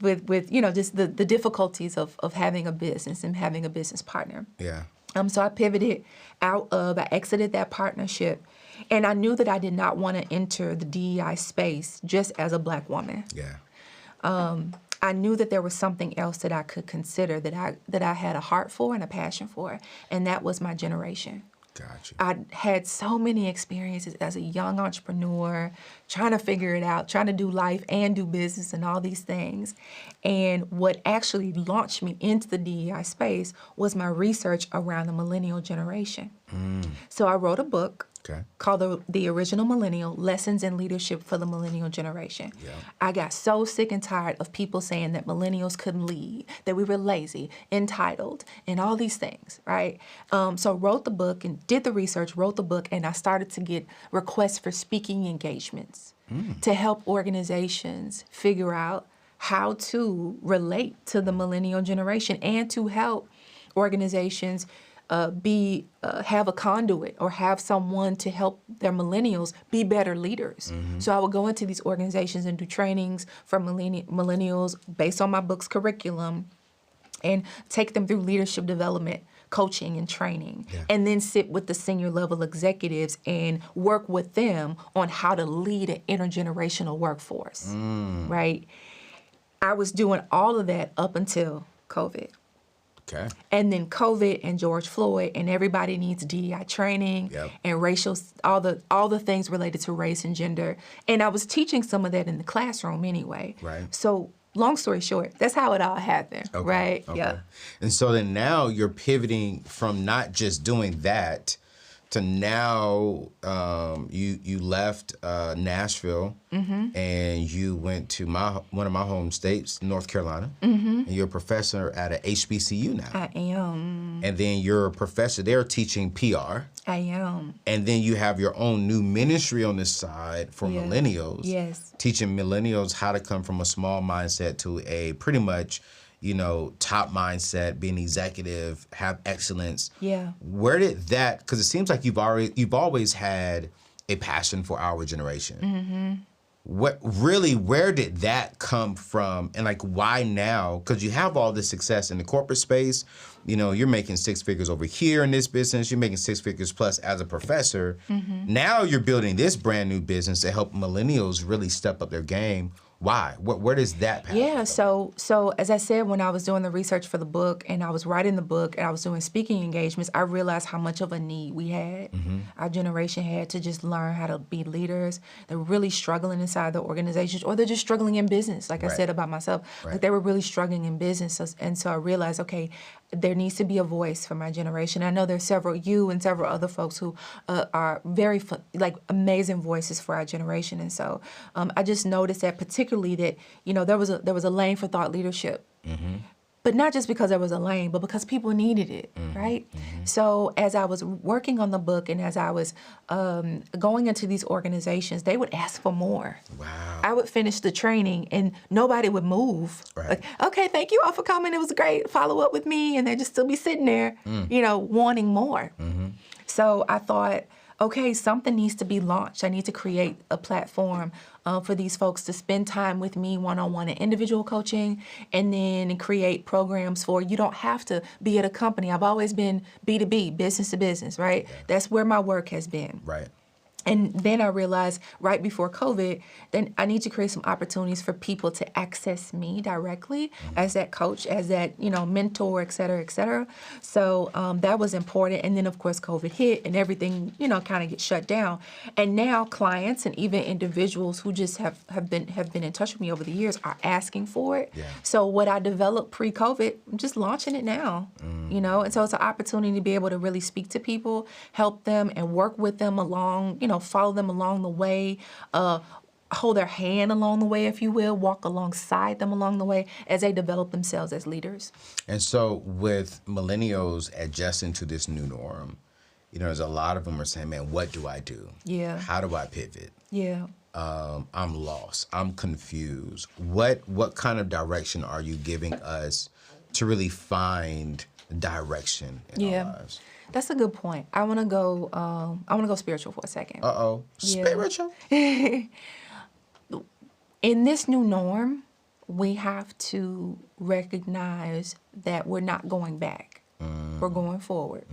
with just the difficulties of having a business and having a business partner. Yeah. So I pivoted I exited that partnership. And I knew that I did not want to enter the DEI space just as a Black woman. Yeah. I knew that there was something else that I could consider that I had a heart for and a passion for, and that was my generation. Gotcha. I had so many experiences as a young entrepreneur, trying to figure it out, trying to do life and do business and all these things. And what actually launched me into the DEI space was my research around the millennial generation. So I wrote a book called The Original Millennial, Lessons in Leadership for the Millennial Generation. Yeah. I got so sick and tired of people saying that millennials couldn't lead, that we were lazy, entitled, and all these things, right? So wrote the book and did the research, wrote the book, and I started to get requests for speaking engagements to help organizations figure out how to relate to the millennial generation and to help organizations have a conduit or have someone to help their millennials be better leaders. So I would go into these organizations and do trainings for millennials based on my book's curriculum and take them through leadership development, coaching and training, and then sit with the senior level executives and work with them on how to lead an intergenerational workforce, right? I was doing all of that up until COVID. Okay. And then COVID and George Floyd and everybody needs DEI training and racial, all the things related to race and gender. And I was teaching some of that in the classroom anyway. Right. So long story short, that's how it all happened, right? Okay. Yeah. And so then now you're pivoting from not just doing that to now you left Nashville and you went to one of my home states, North Carolina, and you're a professor at a HBCU now. I am. And then you're a professor there teaching PR. I am. And then you have your own new ministry on this side for millennials. Yes. Teaching millennials how to come from a small mindset to a pretty much top mindset, being executive, have excellence. Yeah. Where did that, because it seems like you've always had a passion for our generation. Where did that come from? And why now? Because you have all this success in the corporate space. You're making 6 figures over here in this business. You're making 6 figures plus as a professor. Now you're building this brand new business to help millennials really step up their game. Why? Where does that path Yeah, go? so as I said, when I was doing the research for the book and I was writing the book and I was doing speaking engagements, I realized how much of a need we had. Our generation had to just learn how to be leaders. They're really struggling inside the organizations, or they're just struggling in business, like I Right. said about myself. Right. Like they were really struggling in business. And so I realized, okay, there needs to be a voice for my generation. I know there's you and several other folks who are very amazing voices for our generation. And so I just noticed that particularly that, there was a lane for thought leadership. But not just because there was a lane, but because people needed it, right? So as I was working on the book and as I was going into these organizations, they would ask for more. Wow. I would finish the training and nobody would move. Right. Like, okay, thank you all for coming. It was great. Follow up with me. And they'd just still be sitting there, wanting more. So I thought, okay, something needs to be launched. I need to create a platform for these folks to spend time with me one-on-one in individual coaching, and then create programs for, you don't have to be at a company. I've always been B2B, business to business, right? Yeah. That's where my work has been. Right. And then I realized right before COVID, then I need to create some opportunities for people to access me directly as that coach, as that, mentor, et cetera, et cetera. So that was important. And then, of course, COVID hit and everything, kind of get shut down. And now clients and even individuals who just have been in touch with me over the years are asking for it. Yeah. So what I developed pre-COVID, I'm just launching it now, And so it's an opportunity to be able to really speak to people, help them, and work with them along, follow them along the way, hold their hand along the way, if you will, walk alongside them along the way as they develop themselves as leaders. And so with millennials adjusting to this new norm, there's a lot of them are saying, man, what do I do? Yeah. How do I pivot? Yeah. I'm lost. I'm confused. What kind of direction are you giving us to really find direction in our lives? That's a good point. I want to go spiritual for a second. Uh-oh. Yeah. Spiritual? In this new norm, we have to recognize that we're not going back. We're going forward.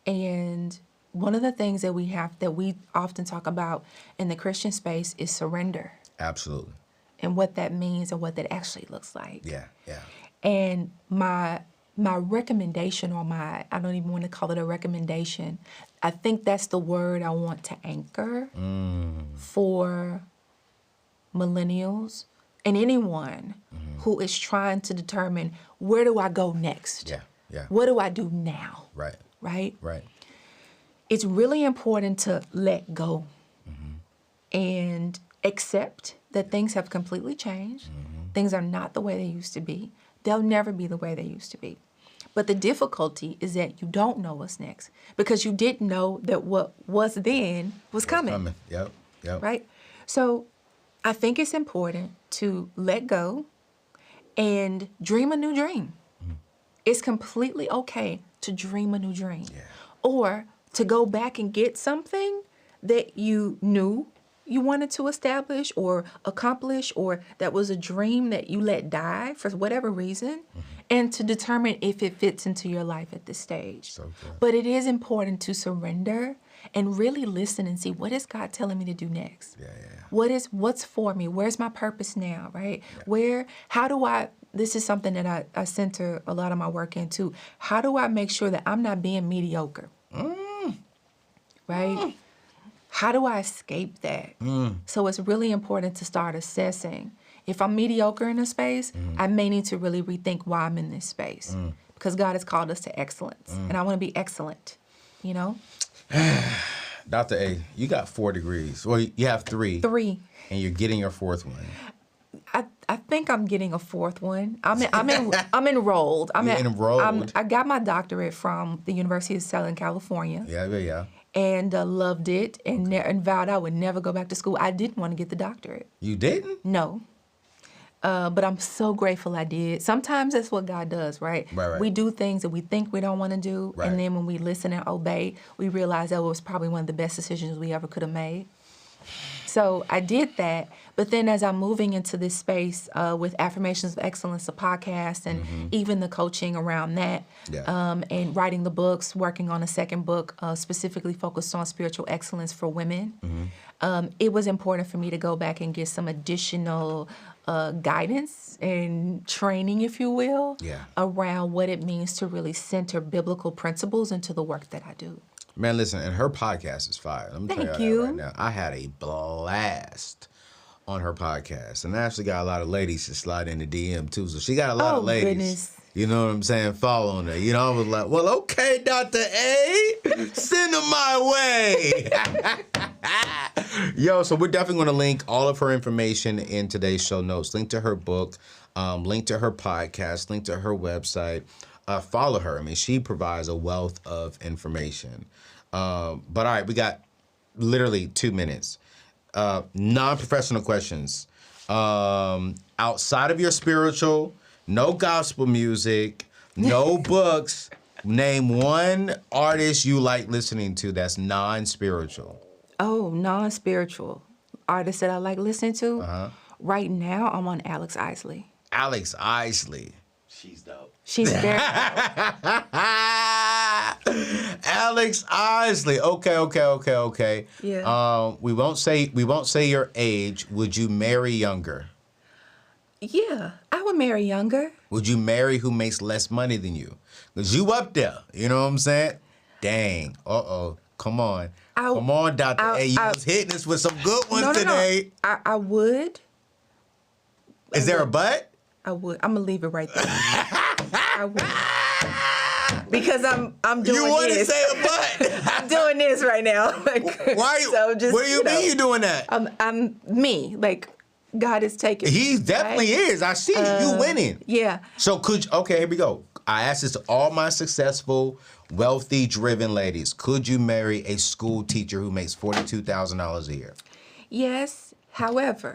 And one of the things that we often talk about in the Christian space is surrender. Absolutely. And what that means and what that actually looks like. Yeah. And my recommendation, I don't even want to call it a recommendation, I think that's the word I want to anchor for millennials and anyone who is trying to determine, where do I go next? Yeah. What do I do now? Right. Right? It's really important to let go and accept that things have completely changed. Things are not the way they used to be. They'll never be the way they used to be. But the difficulty is that you don't know what's next because you didn't know that what was then was coming. Yep. Right? So I think it's important to let go and dream a new dream. It's completely okay to dream a new dream. Yeah. Or to go back and get something that you knew you wanted to establish or accomplish, or that was a dream that you let die for whatever reason, and to determine if it fits into your life at this stage. So good. But it is important to surrender and really listen and see, what is God telling me to do next? What's for me? Where's my purpose now, right? This is something that I center a lot of my work into. How do I make sure that I'm not being mediocre? Right? How do I escape that? So it's really important to start assessing. If I'm mediocre in a space, I may need to really rethink why I'm in this space. Because God has called us to excellence. And I want to be excellent, Dr. A, you got 4 degrees. Well, you have 3. 3. And you're getting your 4th one. I think I'm getting a 4th one. I'm enrolled. Enrolled. I got my doctorate from the University of Southern California. Yeah. And loved it and vowed I would never go back to school. I didn't want to get the doctorate. You didn't? No. But I'm so grateful I did. Sometimes that's what God does, right? Right. We do things that we think we don't want to do. Right. And then when we listen and obey, we realize that was probably one of the best decisions we ever could have made. So I did that. But then as I'm moving into this space with Affirmations of Excellence, the podcast, and even the coaching around that, and writing the books, working on a second book specifically focused on spiritual excellence for women, it was important for me to go back and get some additional guidance and training, if you will, around what it means to really center biblical principles into the work that I do. Man, listen, and her podcast is fire. Let me tell you that right now. I had a blast on her podcast, and I actually got a lot of ladies to slide in the DM too. So she got a lot of ladies. Goodness. You know what I'm saying? Following her. You know, I was like, well, okay, Dr. A, send them my way. Yo, so we're definitely going to link all of her information in today's show notes. Link to her book, link to her podcast, link to her website. Follow her. I mean, she provides a wealth of information. But all right, we got literally 2 minutes. Non-professional questions. Outside of your spiritual, no gospel music, no books. Name one artist you like listening to that's non-spiritual. Oh, non-spiritual artist that I like listening to? Right now, I'm on Alex Isley. Alex Isley. She's dope. She's very Alex Isley. Okay. Yeah. We won't say your age. Would you marry younger? Yeah, I would marry younger. Would you marry who makes less money than you? Because you up there. You know what I'm saying? Dang. Come on. Come on, Dr. A. You was hitting us with some good ones today. No. I would. Is there a but? I would. I'm going to leave it right there. I would. Because I'm doing this. You want to say a but? I'm doing this right now. Why? So just, what do you mean you doing that? I'm me. Like, God is taking. He definitely is. I see you winning. Yeah. So here we go. I asked this to all my successful, wealthy, driven ladies. Could you marry a school teacher who makes $42,000 a year? Yes. However.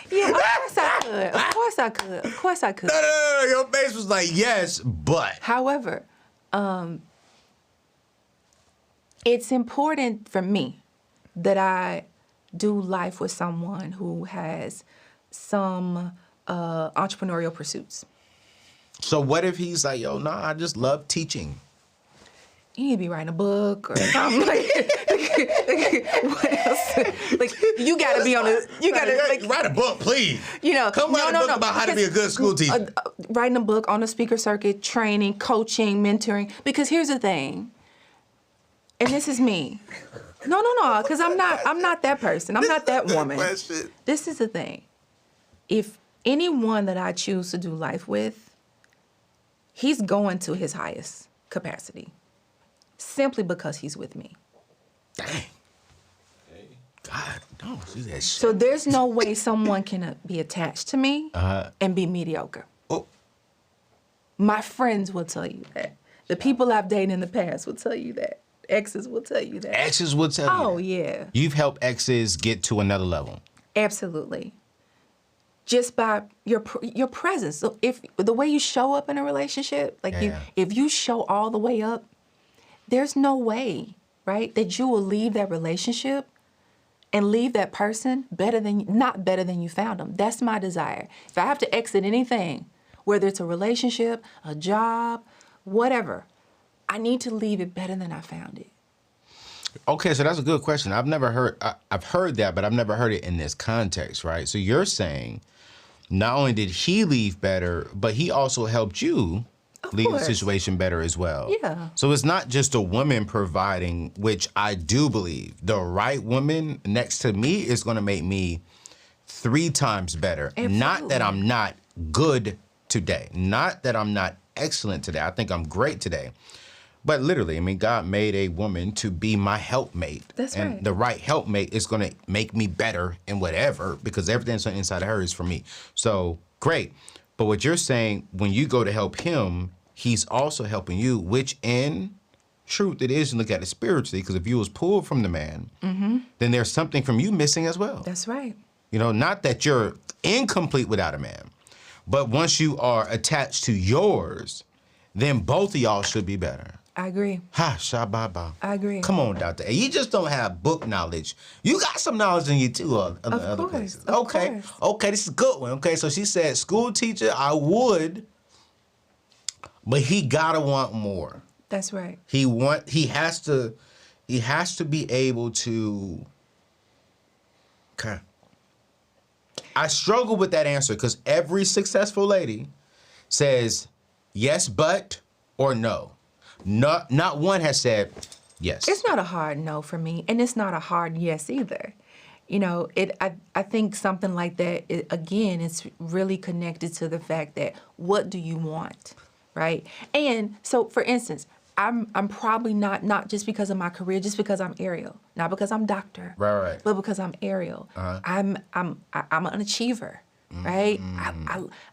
Yeah, of course I could. No. Your face was like, yes, but. However, it's important for me that I do life with someone who has some entrepreneurial pursuits. So what if he's like, yo, nah, I just love teaching? You need to be writing a book or something like what else? Like you gotta be on a write a book, please. You know, come write a book about how to be a good school teacher. Writing a book on the speaker circuit, training, coaching, mentoring. Because here's the thing, and this is me. No, because I'm not that person. I'm not that woman. This is the thing. If anyone that I choose to do life with, he's going to his highest capacity. Simply because he's with me. Dang. God, no, see that shit. So there's no way someone can be attached to me and be mediocre. Oh. My friends will tell you that. The people I've dated in the past will tell you that. Exes will tell you that. Exes will tell you. Oh, yeah. You've helped exes get to another level. Absolutely. Just by your presence. So if the way you show up in a relationship, if you show all the way up, there's no way, right, that you will leave that relationship and leave that person not better than you found them. That's my desire. If I have to exit anything, whether it's a relationship, a job, whatever, I need to leave it better than I found it. Okay, so that's a good question. I've heard that, but I've never heard it in this context, right? So you're saying not only did he leave better, but he also helped you leave the situation better as well. Yeah. So it's not just a woman providing, which I do believe. The right woman next to me is going to make me 3 times better. Absolutely. Not that I'm not good today. Not that I'm not excellent today. I think I'm great today. But literally, I mean, God made a woman to be my helpmate. That's and right. The right helpmate is going to make me better in whatever, because everything inside of her is for me. So, great. But what you're saying, when you go to help him, he's also helping you, which in truth it is, and look at it spiritually, because if you was pulled from the man, then there's something from you missing as well. That's right. You know, not that you're incomplete without a man, but once you are attached to yours, then both of y'all should be better. I agree. Ha, shababa. I agree. Come on, Dr. A. You just don't have book knowledge. You got some knowledge in you, too, other places. Okay, this is a good one. Okay, so she said, school teacher, I would, but he gotta want more. That's right. He has to, he has to be able to. Okay. I struggle with that answer because every successful lady says yes, but or no. Not one has said yes. It's not a hard no for me, and it's not a hard yes either. You know, I think something like that, again, it's really connected to the fact that what do you want, right? And so, for instance, I'm probably not just because of my career, just because I'm Ariel, not because I'm doctor, Right. but because I'm Ariel. I'm an achiever, right?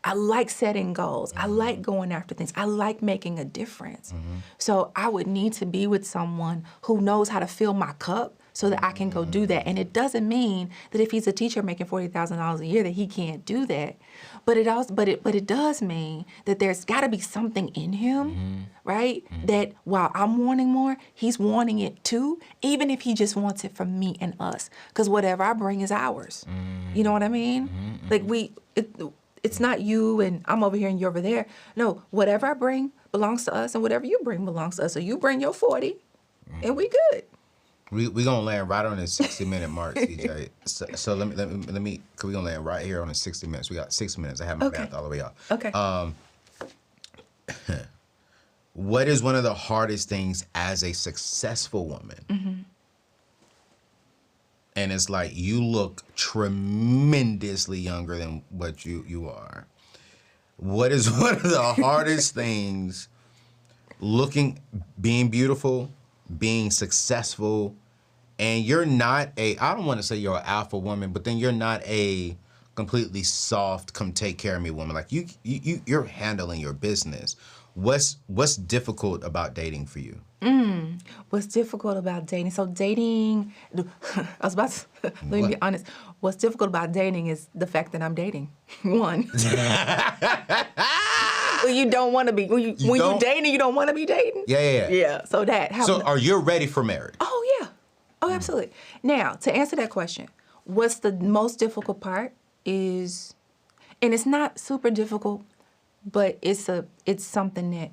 I like setting goals. I like going after things. I like making a difference. So I would need to be with someone who knows how to fill my cup so that I can go do that. And it doesn't mean that if he's a teacher making $40,000 a year that he can't do that. But it does mean that there's got to be something in him, right? That while I'm wanting more, he's wanting it too, even if he just wants it from me and us. Because whatever I bring is ours. You know what I mean? Like it's not you and I'm over here and you're over there. No, whatever I bring belongs to us, and whatever you bring belongs to us. So you bring your 40, and we good. We gonna land right on this 60-minute mark, CJ. So let me. Cause we gonna land right here on the 60 minutes. We got 6 minutes. I have my math all the way out. Okay. What is one of the hardest things as a successful woman? And it's like you look tremendously younger than what you are. What is one of the hardest things? Being beautiful, being successful, and you're not I don't want to say you're an alpha woman, but then you're not a completely soft, come take care of me woman. Like you're handling your business. What's difficult about dating for you? What's difficult about dating? So dating, I was about to, let me be honest. What's difficult about dating is the fact that I'm dating. One. Well, you don't want to be, when you're dating, you don't want to be dating? Yeah. Yeah, so that. So are you ready for marriage? Oh, yeah. Oh, absolutely. Now, to answer that question, what's the most difficult part is, and it's not super difficult, but it's something that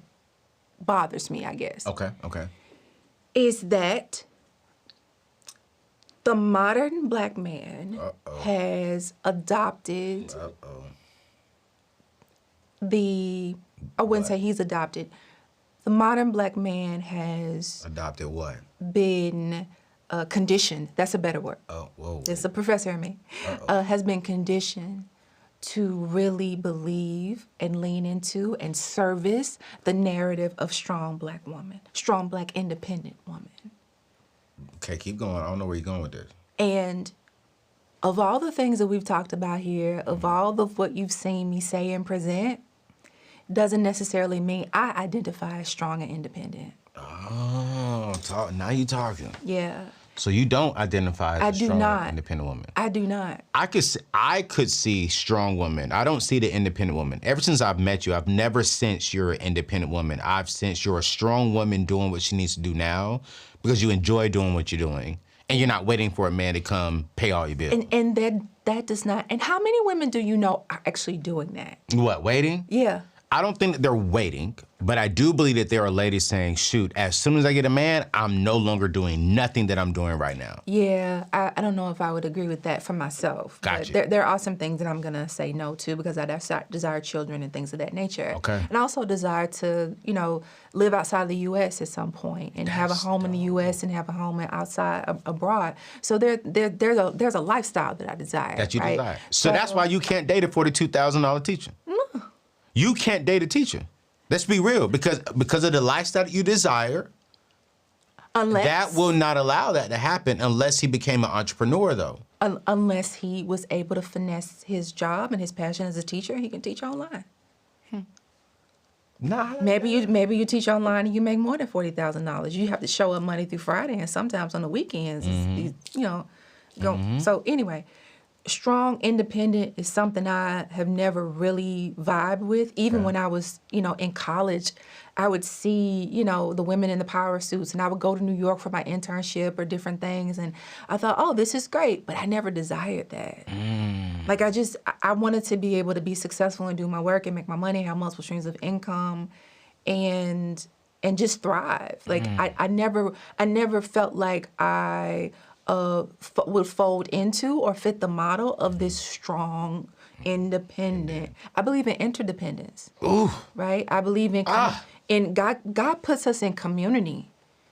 bothers me, I guess. Okay. Is that the modern black man has adopted I wouldn't say he's adopted. The modern black man has adopted what? Been conditioned. That's a better word. Oh, whoa. It's a professor in me. Has been conditioned to really believe and lean into and service the narrative of strong black woman, strong black independent woman. Okay, keep going. I don't know where you're going with this. And of all the things that we've talked about here, of all of what you've seen me say and present, doesn't necessarily mean I identify as strong and independent. Oh, now you're talking. Yeah. So you don't identify as a strong, independent woman? I do not. I could see strong woman. I don't see the independent woman. Ever since I've met you, I've never sensed you're an independent woman. I've sensed you're a strong woman doing what she needs to do now because you enjoy doing what you're doing. And you're not waiting for a man to come pay all your bills. And that does not. And how many women do you know are actually doing that? What, waiting? Yeah. I don't think that they're waiting, but I do believe that there are ladies saying, shoot, as soon as I get a man, I'm no longer doing nothing that I'm doing right now. Yeah, I don't know if I would agree with that for myself. Gotcha. There are some things that I'm going to say no to because I desire children and things of that nature. Okay. And I also desire to, live outside the U.S. at some point and have a home in the U.S. and have a home outside abroad. So there's a lifestyle that I desire. That you right? desire. So that's why you can't date a $42,000 teacher. No. You can't date a teacher. Let's be real, because of the lifestyle that you desire. That will not allow that to happen unless he became an entrepreneur, though. Unless he was able to finesse his job and his passion as a teacher, he can teach online. Nah. Maybe you teach online and you make more than $40,000. You have to show up Monday through Friday, and sometimes on the weekends, So anyway, strong, independent is something I have never really vibed with. Even when I was, in college, I would see, the women in the power suits, and I would go to New York for my internship or different things, and I thought, oh, this is great, but I never desired that. Like, I wanted to be able to be successful and do my work and make my money, have multiple streams of income, and and just thrive. Like I never felt like I would fold into or fit the model of this strong, independent. I believe in interdependence. Ooh. Right? I believe in God puts us in community.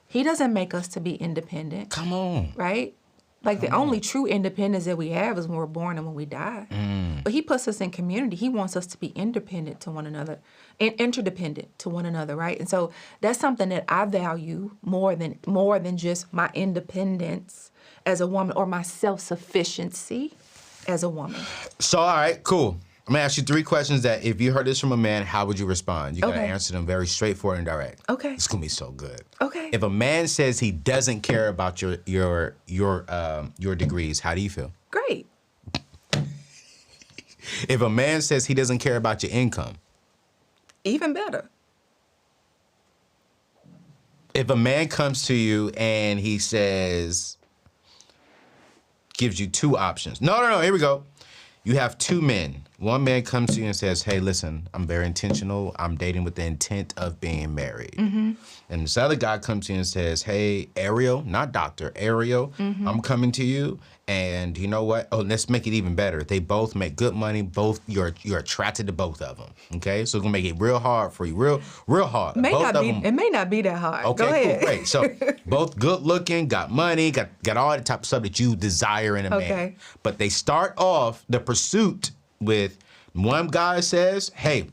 He doesn't make us to be independent. Come on. Right? Like the only true independence that we have is when we're born and when we die. But he puts us in community. He wants us to be independent to one another and interdependent to one another, right? And so that's something that I value more than just my independence as a woman or my self-sufficiency as a woman. So, all right, cool. I'm gonna ask you 3 questions that if you heard this from a man, how would you respond? You gotta Okay. answer them very straightforward and direct. Okay. It's gonna be so good. Okay. If a man says he doesn't care about your degrees, how do you feel? Great. If a man says he doesn't care about your income, Even better. if a man comes to you and he gives you 2 options. No, here we go. You have 2 men. One man comes to you and says, hey, listen, I'm very intentional. I'm dating with the intent of being married. And this other guy comes to you and says, hey, Ariel, not doctor, Ariel, I'm coming to you. And you know what? Oh, let's make it even better. They both make good money. Both you're attracted to both of them. Okay, so it's gonna make it real hard for you, real hard. It may not be that hard. Okay, Go ahead. cool, great. So both good looking, got money, got all the type of stuff that you desire in a man. Okay. But they start off the pursuit with one guy says, hey,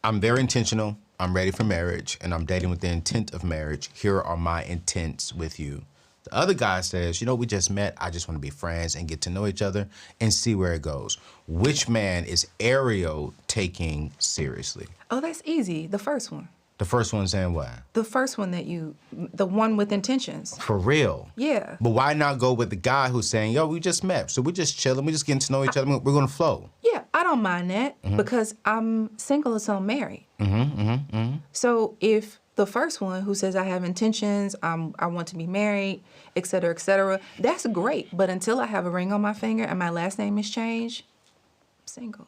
I'm very intentional. I'm ready for marriage, and I'm dating with the intent of marriage. Here are my intents with you. The other guy says, we just met. I just want to be friends and get to know each other and see where it goes. Which man is Ariel taking seriously? Oh, that's easy. The first one. The first one saying what? The first one the one with intentions. For real? Yeah. But why not go with the guy who's saying, yo, we just met, so we're just chilling, we're just getting to know each other, we're gonna flow? Yeah, I don't mind that because I'm single until I'm married. So if the first one who says I have intentions, I want to be married, et cetera, that's great. But until I have a ring on my finger and my last name is changed, I'm single.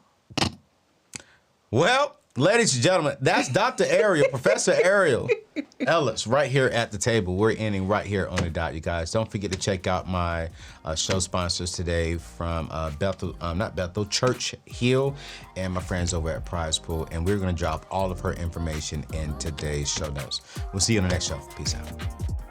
Well, ladies and gentlemen, that's Dr. Ariel, Professor Ariel Ellis, right here at the table. We're ending right here on the dot, you guys. Don't forget to check out my show sponsors today from Church Hill, and my friends over at Prize Pool. And we're going to drop all of her information in today's show notes. We'll see you on the next show. Peace out.